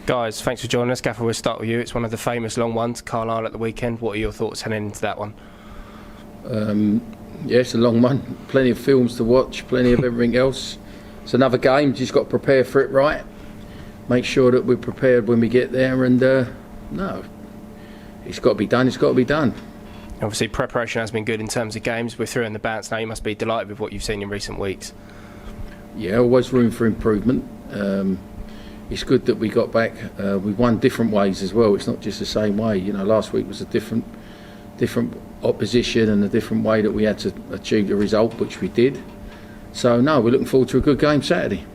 Guys, thanks for joining us. Gaffer, we'll start with you. It's one of the famous long ones, Carlisle at the weekend. What are your thoughts heading into that one? Yeah, it's a long one. Plenty of films to watch, plenty of everything else. It's another game, just got to prepare for it right. Make sure that we're prepared when we get there, and no, it's got to be done, it's got to be done. Obviously, preparation has been good in terms of games. We're through in the bounce now. You must be delighted with what you've seen in recent weeks. Yeah, always room for improvement. It's good that we got back. We won different ways as well. It's not just the same way. You know, last week was a different opposition and a different way that we had to achieve the result, which we did. So no, we're looking forward to a good game Saturday.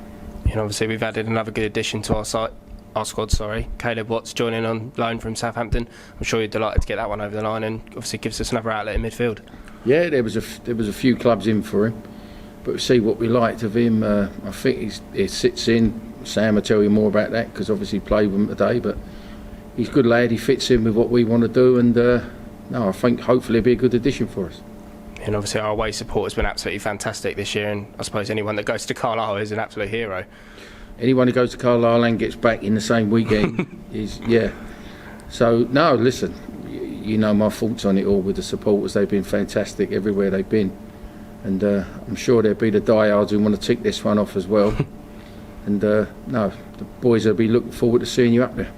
And obviously we've added another good addition to our squad. Caleb Watts joining on loan from Southampton. I'm sure you're delighted to get that one over the line, and obviously gives us another outlet in midfield. Yeah, there was a few clubs in for him, but we'll see what we liked of him. I think he sits in. Sam will tell you more about that because obviously he played with him today, but he's a good lad. He fits in with what we want to do, and no, I think hopefully he'll be a good addition for us. And obviously our away support has been absolutely fantastic this year, and I suppose anyone that goes to Carlisle is an absolute hero. Anyone who goes to Carlisle and gets back in the same weekend is, yeah. So no, listen, you know my thoughts on it all with the supporters. They've been fantastic everywhere they've been, and I'm sure there'll be the diehards who want to tick this one off as well. And no, the boys will be looking forward to seeing you up there.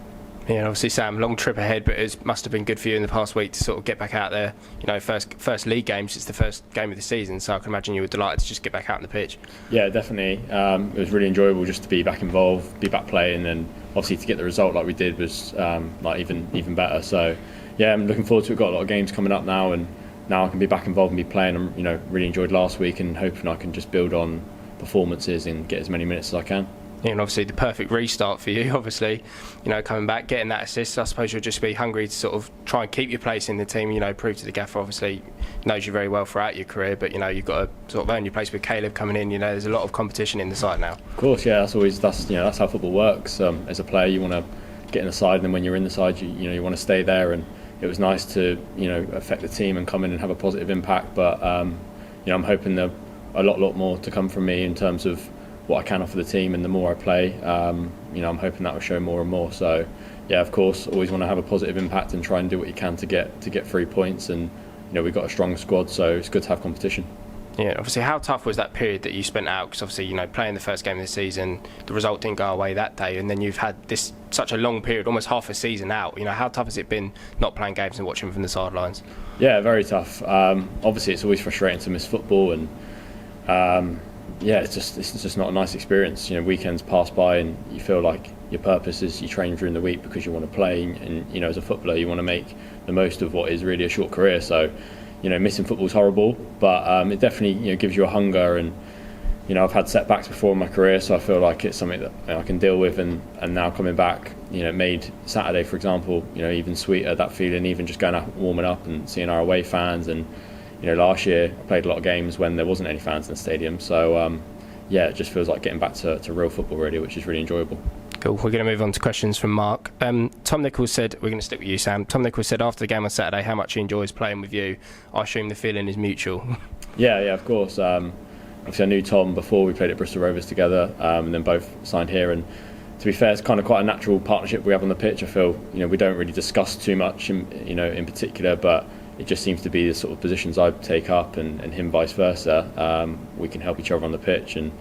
Yeah, and obviously Sam, long trip ahead, but it must have been good for you in the past week to sort of get back out there. You know, first league games, it's the first game of the season, so I can imagine you were delighted to just get back out on the pitch. Yeah, definitely. It was really enjoyable just to be back involved, be back playing, and obviously to get the result like we did was like even better. So yeah, I'm looking forward to it. We've got a lot of games coming up now, and now I can be back involved and be playing. I'm really enjoyed last week, and hoping I can just build on performances and get as many minutes as I can. And obviously the perfect restart for you, obviously, you know, coming back, getting that assist. I suppose you'll just be hungry to sort of try and keep your place in the team, you know, prove to the gaffer, obviously knows you very well throughout your career, but you know, you've got to sort of earn your place with Caleb coming in. You know, there's a lot of competition in the side now. Of course, yeah, that's how football works. As a player, you want to get in the side, and then when you're in the side, you want to stay there. And it was nice to affect the team and come in and have a positive impact. But I'm hoping that a lot more to come from me in terms of what I can offer the team, and the more I play, I'm hoping that will show more and more. So yeah, of course, always want to have a positive impact and try and do what you can to get 3 points. And we've got a strong squad, so it's good to have competition. Yeah, obviously, how tough was that period that you spent out? Because obviously, playing the first game of the season, the result didn't go away that day, and then you've had such a long period, almost half a season out. How tough has it been not playing games and watching from the sidelines? Yeah, very tough. Obviously, it's always frustrating to miss football, and yeah, it's just not a nice experience. Weekends pass by and you feel like your purpose is you train during the week because you want to play, and as a footballer you want to make the most of what is really a short career. So missing football is horrible, but it definitely gives you a hunger. And I've had setbacks before in my career, so I feel like it's something that I can deal with. And now coming back, made Saturday, for example, even sweeter, that feeling, even just going out warming up and seeing our away fans. And last year I played a lot of games when there wasn't any fans in the stadium, so yeah, it just feels like getting back to real football really, which is really enjoyable. Cool. We're going to move on to questions from Mark. Tom Nichols said, we're going to stick with you, Sam. Tom Nichols said after the game on Saturday how much he enjoys playing with you. I assume the feeling is mutual. Yeah, of course. Obviously I knew Tom before we played at Bristol Rovers together, and then both signed here, and to be fair, it's kind of quite a natural partnership we have on the pitch. I feel we don't really discuss too much in particular, but it just seems to be the sort of positions I take up, and him vice versa. We can help each other on the pitch, and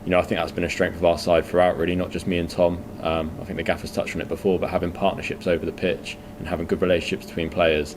I think that's been a strength of our side throughout, really, not just me and Tom. I think the gaffer's touched on it before, but having partnerships over the pitch and having good relationships between players,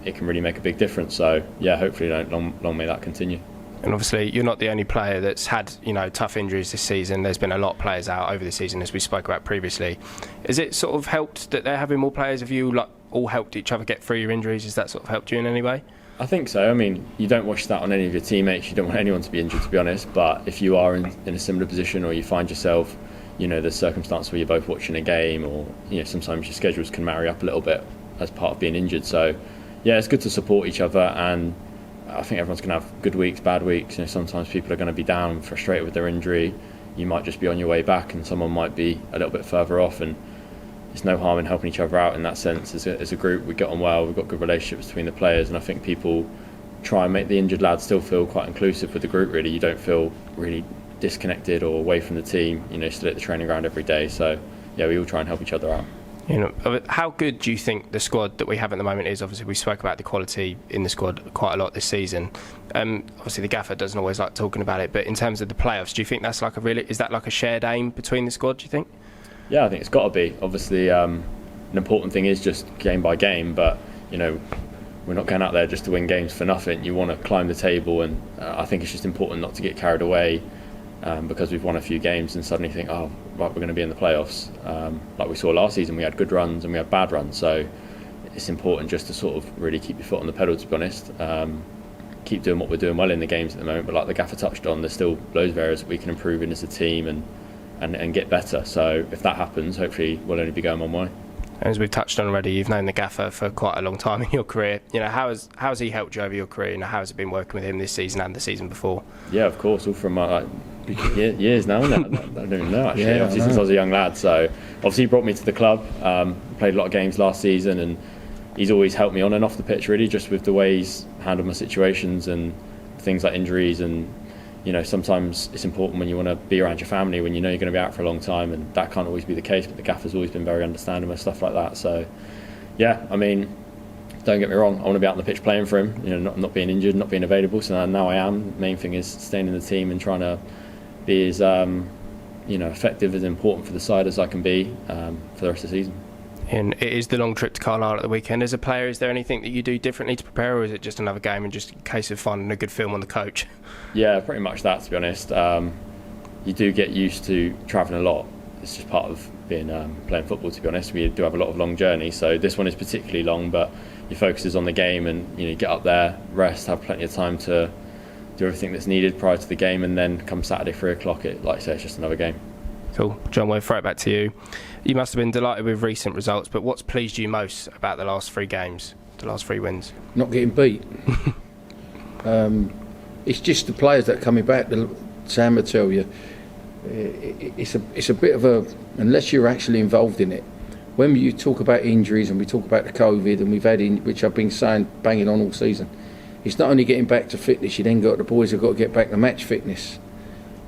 it can really make a big difference. So yeah, hopefully long may that continue. And obviously you're not the only player that's had tough injuries this season. There's been a lot of players out over the season, as we spoke about previously. Has it sort of helped that they're having more players? Have you all helped each other get through your injuries? Has that sort of helped you in any way? I think so. I mean, you don't wish that on any of your teammates. You don't want anyone to be injured, to be honest. But if you are in a similar position, or you find yourself, there's circumstances where you're both watching a game, or sometimes your schedules can marry up a little bit as part of being injured. So yeah, it's good to support each other, and I think everyone's going to have good weeks, bad weeks. Sometimes people are going to be down, frustrated with their injury. You might just be on your way back, and someone might be a little bit further off, and there's no harm in helping each other out in that sense. As a group, we get on well, we've got good relationships between the players, and I think people try and make the injured lads still feel quite inclusive with the group, really. You don't feel really disconnected or away from the team, still at the training ground every day. So yeah, we all try and help each other out. You know, how good do you think the squad that we have at the moment is? Obviously, we spoke about the quality in the squad quite a lot this season. Obviously, the gaffer doesn't always like talking about it, but in terms of the playoffs, do you think that's like is that like a shared aim between the squad, do you think? Yeah, I think it's got to be. Obviously, an important thing is just game by game, but, you know, we're not going out there just to win games for nothing. You want to climb the table, and I think it's just important not to get carried away because we've won a few games and suddenly think, oh, right, we're going to be in the playoffs. Like we saw last season, we had good runs and we had bad runs, so it's important just to sort of really keep your foot on the pedal, to be honest. Keep doing what we're doing well in the games at the moment, but like the gaffer touched on, there's still loads of areas that we can improve in as a team and get better. So if that happens, hopefully we'll only be going one way. As we've touched on already, you've known the gaffer for quite a long time in your career. You know, how has he helped you over your career? You know, how has it been working with him this season and the season before? Yeah, of course, all from years now. I don't even know actually. Yeah, obviously since I was a young lad. So obviously he brought me to the club. Played a lot of games last season, and he's always helped me on and off the pitch, really, just with the way he's handled my situations and things like injuries. And you know, sometimes it's important when you want to be around your family when you know you're going to be out for a long time, and that can't always be the case, but the gaffer's always been very understanding with stuff like that. So yeah, I mean, don't get me wrong, I want to be out on the pitch playing for him, you know, not being injured, not being available. So now I am. The main thing is staying in the team and trying to be as you know, effective and important for the side as I can be for the rest of the season. And it is the long trip to Carlisle at the weekend. As a player, is there anything that you do differently to prepare, or is it just another game and just a case of finding a good film on the coach? Yeah, pretty much that, to be honest. You do get used to travelling a lot. It's just part of being playing football, to be honest. We do have a lot of long journeys, so this one is particularly long, but your focus is on the game, and you know, you get up there, rest, have plenty of time to do everything that's needed prior to the game, and then come Saturday 3 o'clock, like I say, it's just another game. Cool. John, we'll throw it back to you. You must have been delighted with recent results, but what's pleased you most about the last 3 games, the last 3 wins? Not getting beat. It's just the players that are coming back. Sam will tell you, it's a bit of a, unless you're actually involved in it. When you talk about injuries and we talk about the COVID, and we've had which I've been saying, banging on all season, it's not only getting back to fitness, you then got the boys have got to get back to match fitness.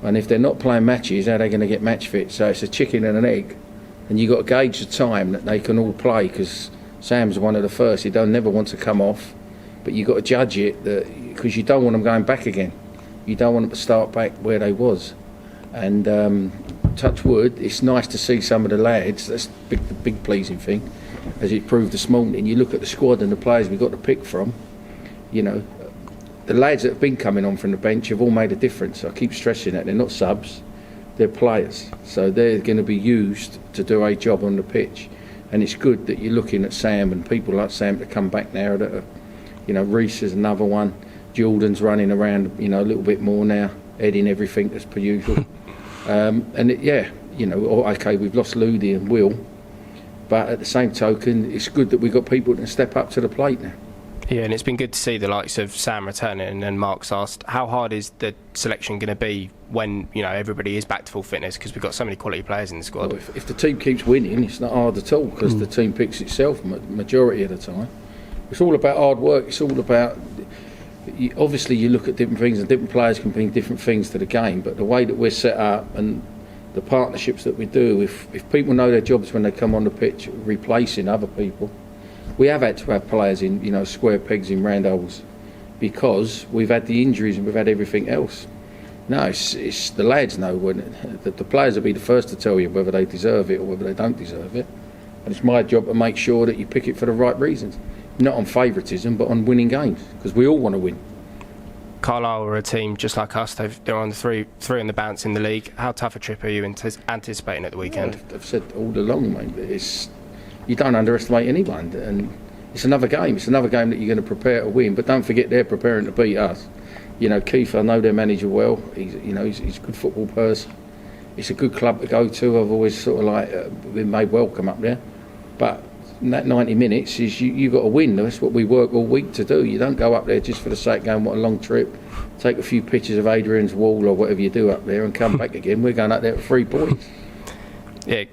And if they're not playing matches, how are they going to get match fit? So it's a chicken and an egg. And you've got to gauge the time that they can all play, because Sam's one of the first. He never want to come off, but you've got to judge it, because you don't want them going back again. You don't want them to start back where they was. And touch wood, it's nice to see some of the lads. That's the big pleasing thing, as it proved this morning. You look at the squad and the players we've got to pick from, you know, the lads that have been coming on from the bench have all made a difference. I keep stressing that. They're not subs, they're players. So they're going to be used to do a job on the pitch. And it's good that you're looking at Sam and people like Sam to come back now. That are, you know, Reece is another one. Jordan's running around, you know, a little bit more now, heading everything as per usual. Okay, we've lost Ludi and Will, but at the same token, it's good that we've got people that can step up to the plate now. Yeah, and it's been good to see the likes of Sam returning. And Mark's asked, how hard is the selection going to be when, you know, everybody is back to full fitness, because we've got so many quality players in the squad? Well, if the team keeps winning, it's not hard at all, because the team picks itself majority of the time. It's all about hard work. It's all about, obviously you look at different things, and different players can bring different things to the game, but the way that we're set up and the partnerships that we do, if people know their jobs when they come on the pitch, replacing other people. We have had to have players in, you know, square pegs in round holes, because we've had the injuries and we've had everything else. No, it's the lads know when the players will be the first to tell you whether they deserve it or whether they don't deserve it. And it's my job to make sure that you pick it for the right reasons, not on favouritism, but on winning games, because we all want to win. Carlisle are a team just like us. They're on the three on the bounce in the league. How tough a trip are you anticipating at the weekend? I've said all along, mate, you don't underestimate anyone, and it's another game. It's another game that you're going to prepare to win, but don't forget they're preparing to beat us. You know, Keith, I know their manager well. He's a good football person. It's a good club to go to. I've always sort of been made welcome up there. But in that 90 minutes is you've got to win. That's what we work all week to do. You don't go up there just for the sake of going, what a long trip, take a few pictures of Adrian's wall or whatever you do up there and come back again. We're going up there for 3 points. Yeah.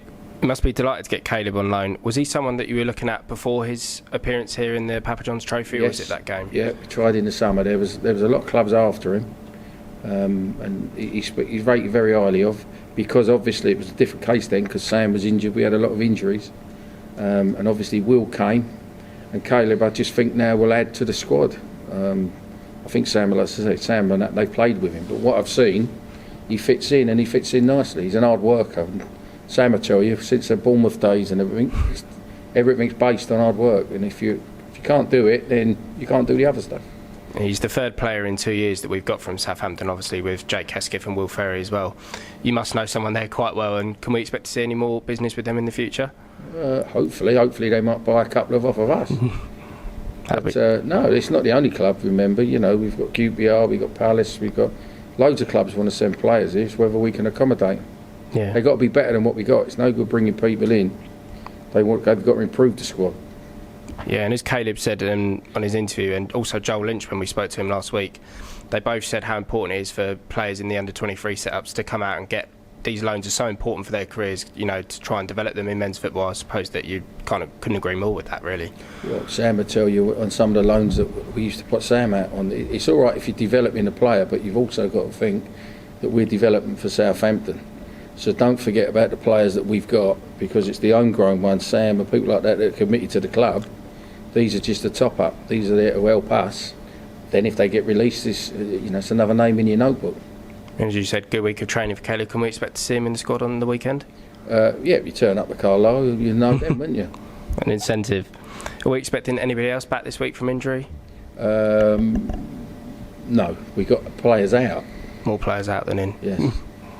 You must be delighted to get Caleb on loan. Was he someone that you were looking at before his appearance here in the Papa John's Trophy, or was it that game? Yeah, we tried in the summer. There was a lot of clubs after him. and he's rated very highly of, because obviously it was a different case then, because Sam was injured. We had a lot of injuries, and obviously Will came, and Caleb, I just think now will add to the squad. I think Sam, like I say, Sam and that, they played with him, but what I've seen, he fits in, and he fits in nicely. He's an hard worker. And Sam, I tell you, since the Bournemouth days and everything's based on hard work, and if you can't do it, then you can't do the other stuff. He's the third player in 2 years that we've got from Southampton, obviously with Jake Hesketh and Will Ferry as well. You must know someone there quite well, and can we expect to see any more business with them in the future? Hopefully they might buy a couple off of us. But no, it's not the only club, remember. You know, we've got QPR, we've got Palace, we've got loads of clubs want to send players. It's whether we can accommodate. Yeah. They've got to be better than what we got. It's no good bringing people in. They've got to improve the squad. Yeah, and as Caleb said on his interview, and also Joel Lynch when we spoke to him last week, they both said how important it is for players in the under-23 setups to come out and get these loans. Are so important for their careers, you know, to try and develop them in men's football. I suppose that you kind of couldn't agree more with that, really. Well, Sam would tell you on some of the loans that we used to put Sam out on, it's all right if you're developing a player, but you've also got to think that we're developing for Southampton. So don't forget about the players that we've got, because it's the homegrown ones, Sam and people like that are committed to the club. These are just a top-up. These are there to help us. Then if they get released, it's another name in your notebook. And as you said, good week of training for Caleb. Can we expect to see him in the squad on the weekend? Yeah, if you turn up to Carlisle, you know them, wouldn't you? An incentive. Are we expecting anybody else back this week from injury? No, we got players out. More players out than in? Yes,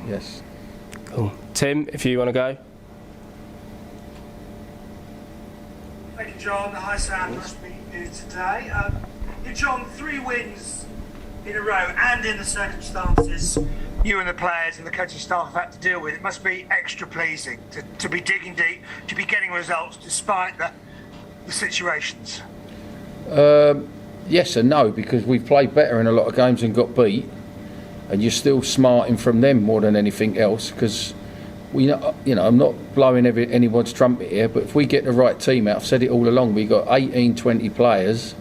yes. Cool. Tim, if you want to go. Thank you, John. Hi, Sam. Nice to meet you today. John, 3 wins in a row, and in the circumstances you and the players and the coaching staff have had to deal with. It must be extra pleasing to be digging deep, to be getting results despite the situations. Yes and no, because we've played better in a lot of games and got beat, and you're still smarting from them more than anything else, because I'm not blowing anyone's trumpet here, but if we get the right team out, I've said it all along, we've got 18, 20 players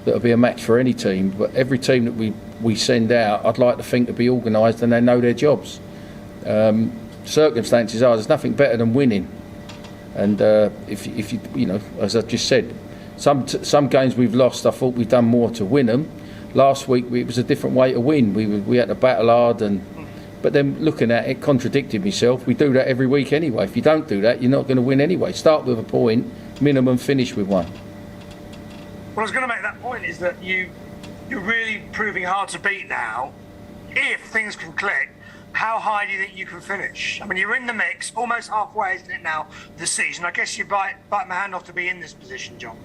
that'll be a match for any team, but every team that we send out, I'd like to think to be organised and they know their jobs. Circumstances are, there's nothing better than winning, and if you as I just said, some games we've lost, I thought we've done more to win them. Last week it was a different way to win. We had to battle hard, but then looking at it, contradicted myself. We do that every week anyway. If you don't do that, you're not going to win anyway. Start with a point, minimum, finish with one. Well, I was going to make that point, is that you're really proving hard to beat now. If things can click, how high do you think you can finish? I mean, you're in the mix, almost halfway, isn't it now, this season? I guess you bite my hand off to be in this position, John.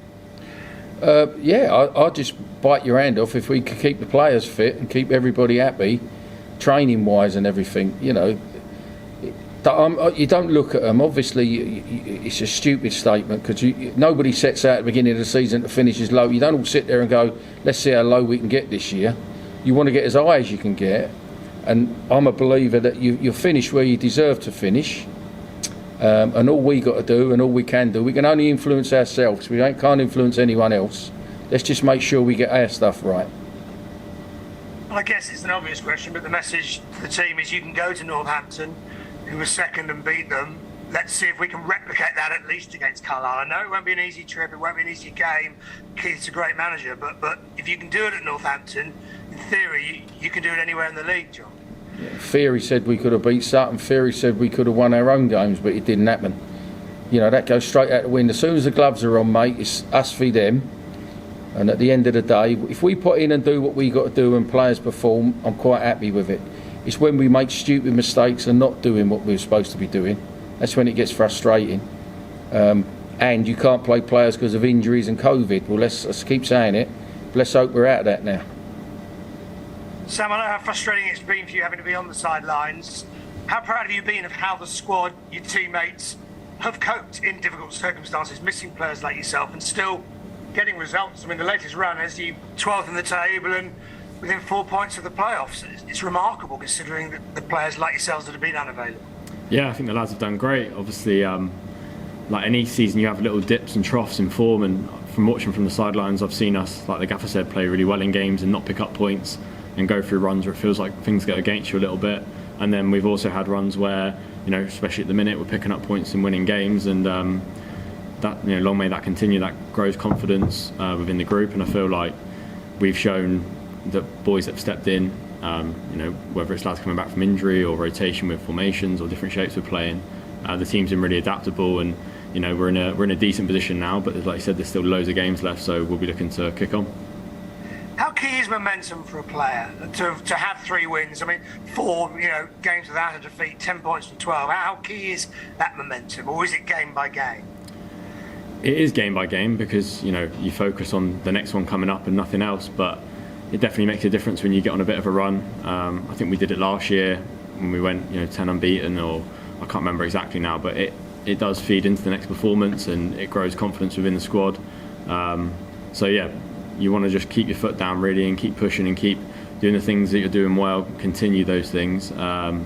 I'll just bite your hand off if we could keep the players fit and keep everybody happy, training-wise and everything. You don't look at them. Obviously, it's a stupid statement, because nobody sets out at the beginning of the season to finish as low. You don't all sit there and go, let's see how low we can get this year. You want to get as high as you can get, and I'm a believer that you finish where you deserve to finish. And all we got to do, and all we can do, we can only influence ourselves. We can't influence anyone else. Let's just make sure we get our stuff right. Well, I guess it's an obvious question, but the message to the team is you can go to Northampton, who was second, and beat them. Let's see if we can replicate that at least against Carlisle. I know it won't be an easy trip, it won't be an easy game. Keith's a great manager, but if you can do it at Northampton, in theory, you can do it anywhere in the league, John. Theory said we could have beat Sutton. Theory said we could have won our own games, but it didn't happen. That goes straight out the wind. As soon as the gloves are on, mate, it's us v them. And at the end of the day, if we put in and do what we got to do and players perform, I'm quite happy with it. It's when we make stupid mistakes and not doing what we're supposed to be doing, that's when it gets frustrating. And you can't play players because of injuries and COVID. Well, let's keep saying it. Let's hope we're out of that now. Sam, I know how frustrating it's been for you having to be on the sidelines. How proud have you been of how the squad, your teammates, have coped in difficult circumstances, missing players like yourself and still getting results? I mean, the latest run has you 12th in the table and within 4 points of the playoffs. It's remarkable, considering the players like yourselves that have been unavailable. Yeah, I think the lads have done great. Obviously, like any season, you have little dips and troughs in form, and from watching from the sidelines, I've seen us, like the gaffer said, play really well in games and not pick up points and go through runs where it feels like things go against you a little bit. And then we've also had runs where, especially at the minute, we're picking up points and winning games, and that, long may that continue. That grows confidence within the group, and I feel like we've shown that boys that have stepped in, whether it's lads coming back from injury or rotation with formations or different shapes we're playing, the team's been really adaptable, and we're in a decent position now. But like you said, there's still loads of games left, so we'll be looking to kick on. How key is momentum for a player to have 3 wins? I mean, 4 games without a defeat, 10 points from 12. How key is that momentum, or is it game by game? It is game by game, because you focus on the next one coming up and nothing else. But it definitely makes a difference when you get on a bit of a run. I think we did it last year when we went 10 unbeaten, or I can't remember exactly now, but it does feed into the next performance, and it grows confidence within the squad. So yeah, you want to just keep your foot down really, and keep pushing and keep doing the things that you're doing well, continue those things, and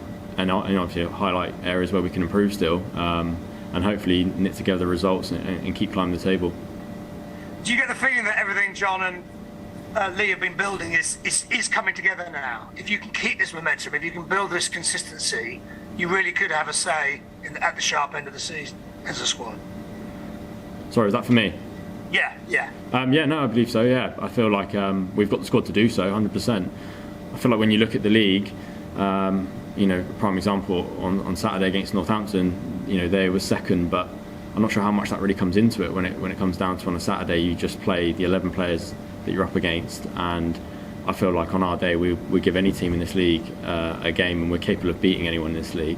obviously highlight areas where we can improve still, and hopefully knit together results and keep climbing the table. Do you get the feeling that everything John and Lee have been building is coming together now? If you can keep this momentum, if you can build this consistency, you really could have a say at the sharp end of the season as a squad. Sorry, is that for me? Yeah. No, I believe so. Yeah, I feel like we've got the squad to do so, 100%. I feel like when you look at the league, prime example on Saturday against Northampton, they were second, but I'm not sure how much that really comes into it when it comes down to on a Saturday you just play the 11 players that you're up against, and I feel like on our day we give any team in this league a game, and we're capable of beating anyone in this league.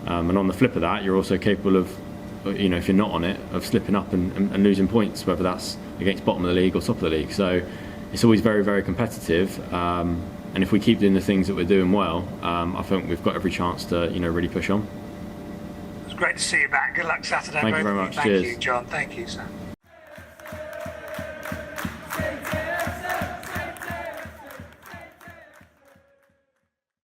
And on the flip of that, you're also capable of, if you're not on it, of slipping up and losing points, whether that's against bottom of the league or top of the league. So it's always very, very competitive. And if we keep doing the things that we're doing well, I think we've got every chance to, really push on. It was great to see you back. Good luck Saturday. Thank you very much. Thank Cheers. you, John. Thank you, Sam.